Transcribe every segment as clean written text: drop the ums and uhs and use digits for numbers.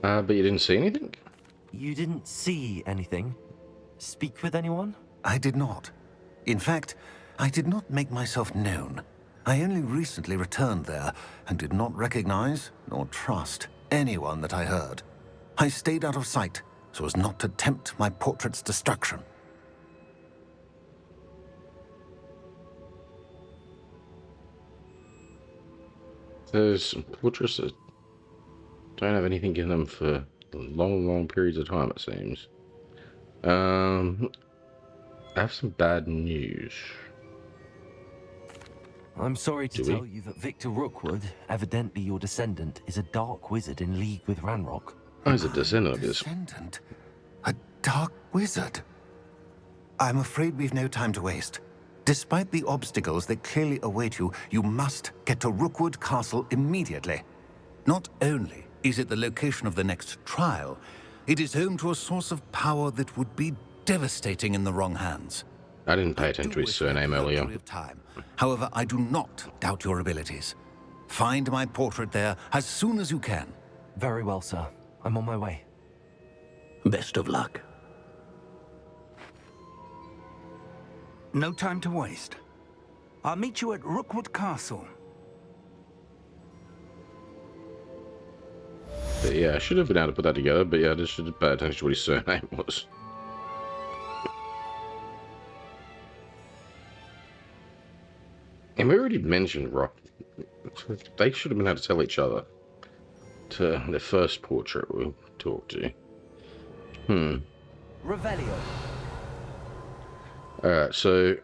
But you didn't see anything? You didn't see anything? Speak with anyone? I did not. In fact, I did not make myself known. I only recently returned there and did not recognize nor trust anyone that I heard. I stayed out of sight so as not to tempt my portrait's destruction. There's portraits that don't have anything in them for long periods of time, it seems. I have some bad news. I'm sorry to tell you that Victor Rookwood, evidently your descendant, is a dark wizard in league with Ranrock. Oh, he's a descendant of his. Descendant? A dark wizard? I'm afraid we've no time to waste. Despite the obstacles that clearly await you, you must get to Rookwood Castle immediately. Not only is it the location of the next trial, it is home to a source of power that would be devastating in the wrong hands. I didn't pay attention to his surname earlier. However, I do not doubt your abilities. Find my portrait there as soon as you can. Very well, sir. I'm on my way. Best of luck. No time to waste. I'll meet you at Rookwood Castle. But yeah, I should have been able to put that together, but yeah, I just should have paid attention to what his surname was. And we already mentioned Rock. They should have been able to tell each other. To the first portrait we talked to. Revelio. Alright, so...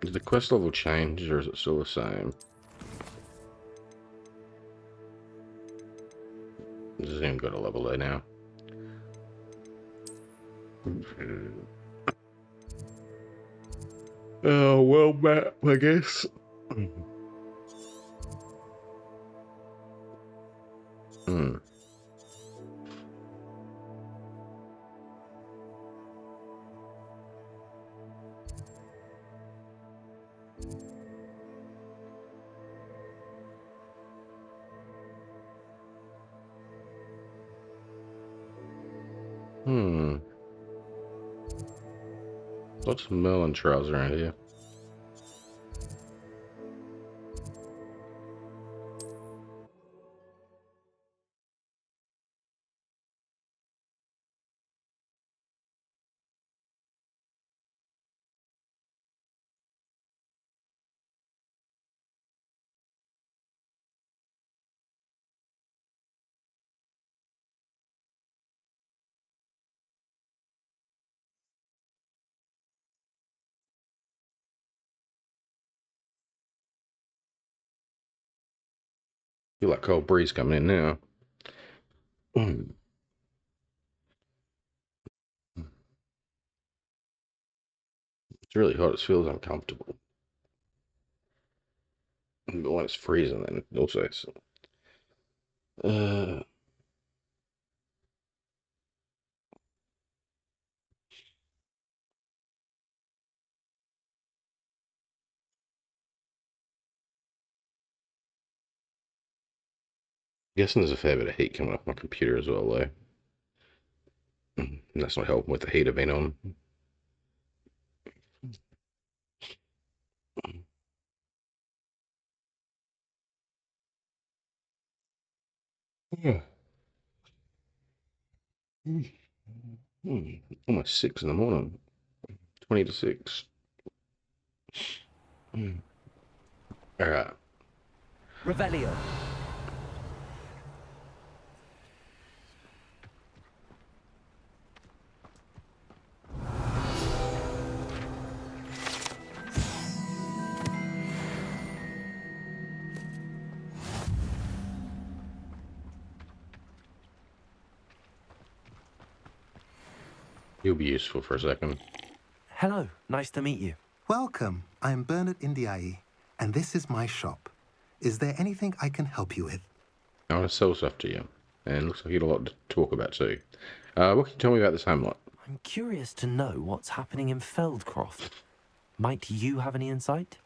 Did the quest level change, or is it still the same? This has even got a level there now. Oh, well, map, I guess. Lots of melon trails around here. Feel like cold breeze coming in now. It's really hot. It feels uncomfortable. But when it's freezing, then also it's... guessing there's a fair bit of heat coming off my computer as well, though. And that's not helping with the heater being on. Yeah. Almost 6 in the morning. 20 to 6. Alright. Revelio. You'll be useful for a second. Hello, nice to meet you. Welcome. I'm Bernard Indiai, and this is my shop. Is there anything I can help you with? I want to sell stuff to you, and looks like you got a lot to talk about too. What can you tell me about this hamlet? I'm curious to know what's happening in Feldcroft. Might you have any insight?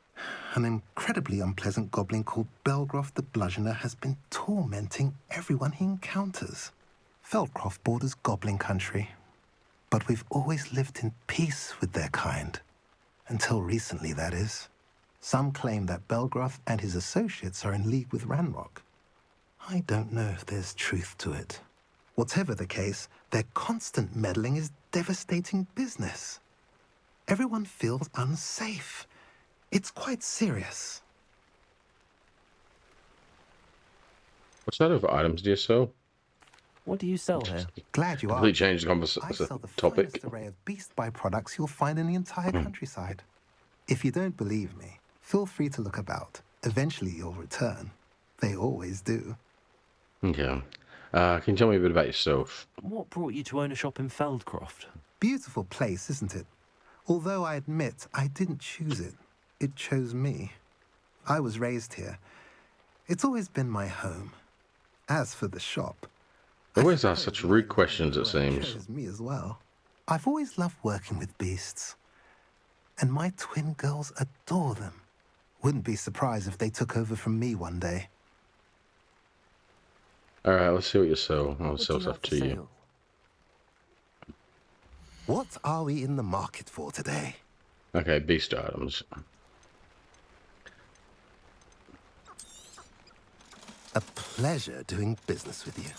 an incredibly unpleasant goblin called Belgroth the Bludgeoner has been tormenting everyone he encounters. Feldcroft borders goblin country, but we've always lived in peace with their kind. Until recently, that is. Some claim that Belgroth and his associates are in league with Ranrock. I don't know if there's truth to it. Whatever the case, their constant meddling is devastating business. Everyone feels unsafe. It's quite serious. What sort of items do you sell? What do you sell here? Glad you Completely asked. changed the I sell the topic. finest array of beast byproducts you'll find in the entire countryside. If you don't believe me, feel free to look about. Eventually you'll return. They always do. Okay. Can you tell me a bit about yourself? What brought you to own a shop in Feldcroft? Beautiful place, isn't it? Although I admit I didn't choose it. It chose me. I was raised here. It's always been my home. As for the shop... They always ask such rude questions, it seems. Chose me as well. I've always loved working with beasts. And my twin girls adore them. Wouldn't be surprised if they took over from me one day. Alright, let's see what you sell. I'll What do sell you stuff have to for you. sale? What are we in the market for today? Okay, beast items. A pleasure doing business with you.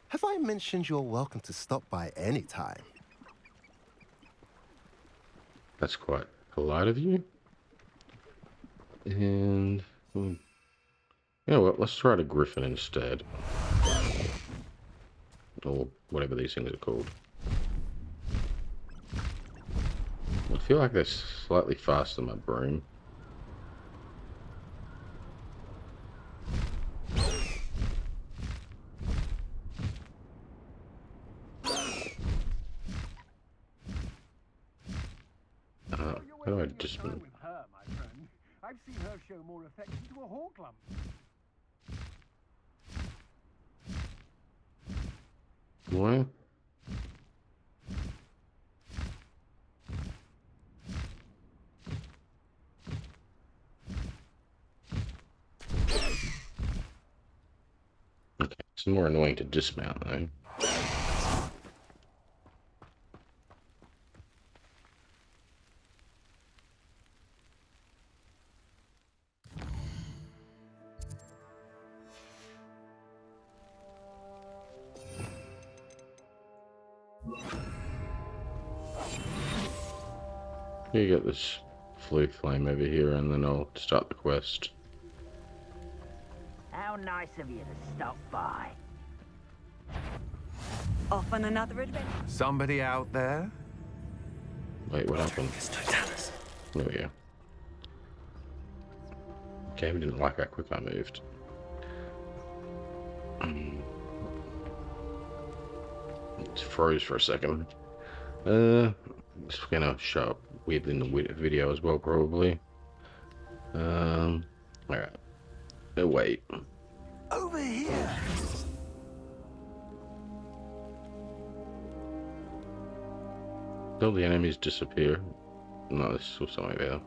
Have I mentioned you're welcome to stop by any time? That's quite polite of you. And... you know what, let's try the griffin instead. Or whatever these things are called. I feel like they're slightly faster than my broom. How do I just... I've seen her show more affection to a horklump. What? Okay, it's more annoying to dismount though. You get this flue flame over here and then I'll start the quest. How nice of you to stop by. Off on another adventure. Somebody out there? Wait, what happened? There we go. Game didn't like how quick I moved. It froze for a second. It's gonna show up weirdly in the video as well, probably. Alright. Wait. Over here! Till the enemies disappear. No, there's still something there.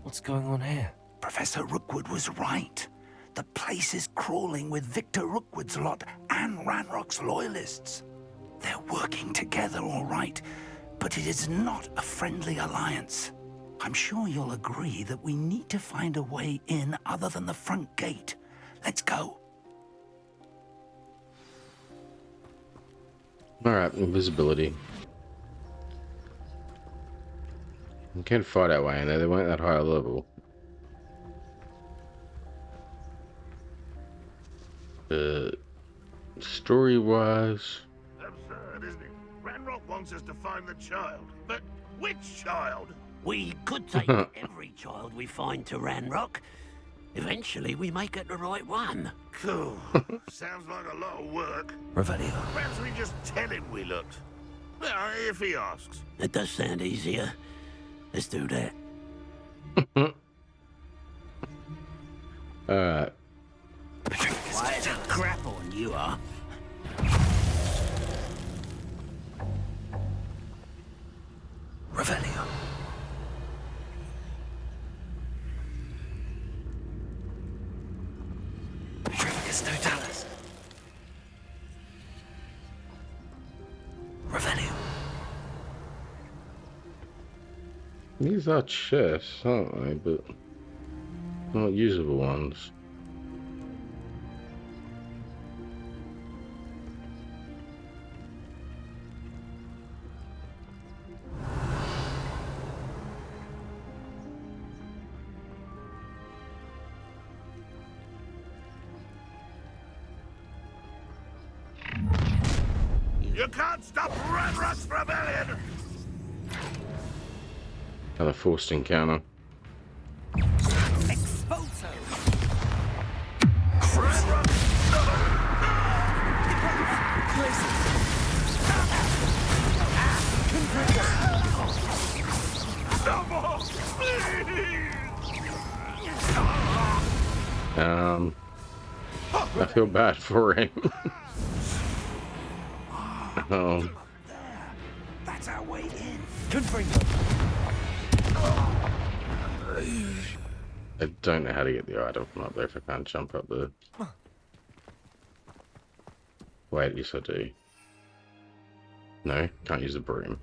What's going on here? Professor Rookwood was right. The place is crawling with Victor Rookwood's lot and Ranrock's loyalists. They're working together, all right, but it is not a friendly alliance. I'm sure you'll agree that we need to find a way in other than the front gate. Let's go. Alright, invisibility. You can't fight that way in there, they weren't that high a level. Story-wise... Absurd, isn't it? Ranrock wants us to find the child. But which child? We could take every child we find to Ranrock. Eventually, we may get the right one. Cool. Sounds like a lot of work. Revelio. Perhaps we just tell him we looked. Well, if he asks. It does sound easier. Let's do that. Alright. Quiet as crap on you are. Revelio. Trigus totalis. Revelio. These are chests, aren't they? But not usable ones. You can't stop Ranrock's rebellion! Another forced encounter. Exposo. Ranrock! No more! Please! I feel bad for him. That's our way in. I don't know how to get the item from up there if I can't jump up there. Wait, yes I do. No, can't use the broom.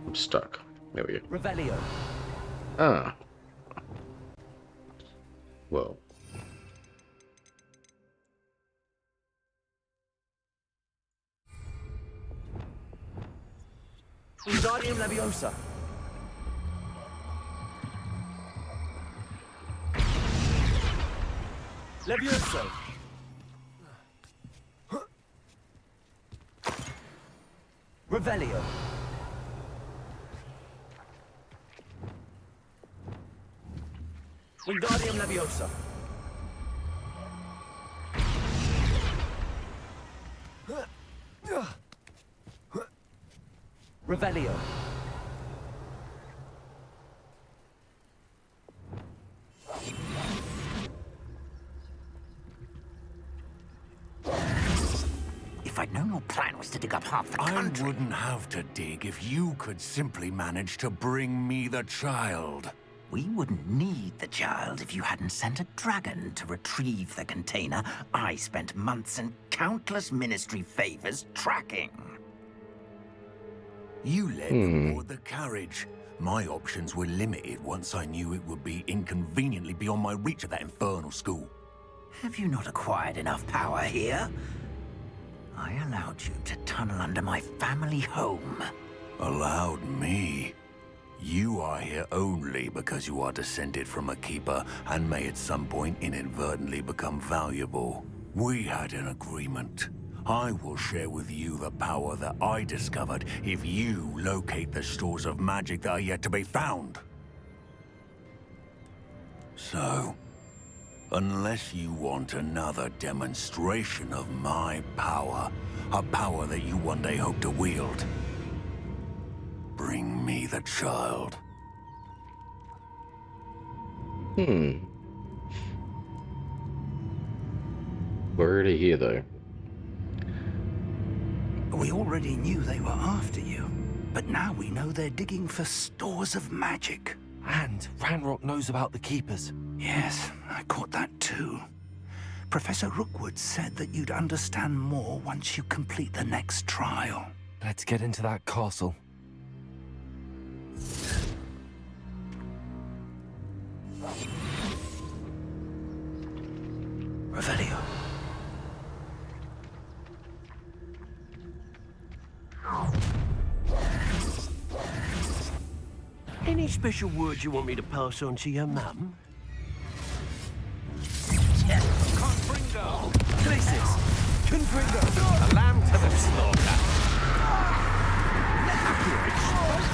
I'm stuck. There we go. Revelio. Ah. Well. Wingardium Leviosa. Levioso. Revelio. Wingardium Leviosa. Revelio. If I'd known your plan was to dig up half the country... I wouldn't have to dig if you could simply manage to bring me the child. We wouldn't need the child if you hadn't sent a dragon to retrieve the container I spent months and countless ministry favors tracking. You led them aboard the carriage. My options were limited once I knew it would be inconveniently beyond my reach at that infernal school. Have you not acquired enough power here? I allowed you to tunnel under my family home. Allowed me? You are here only because you are descended from a keeper and may at some point inadvertently become valuable. We had an agreement. I will share with you the power that I discovered if you locate the stores of magic that are yet to be found. So, unless you want another demonstration of my power, a power that you one day hope to wield, bring me the child. Word to hear though. We already knew they were after you, but now we know they're digging for stores of magic. And Ranrock knows about the Keepers. Yes, I caught that too. Professor Rookwood said that you'd understand more once you complete the next trial. Let's get into that castle. Revelio. Any special words you want me to pass on to your mum? Confringo! Glacis! Confringo! A lamb to the slaughter! Accurate!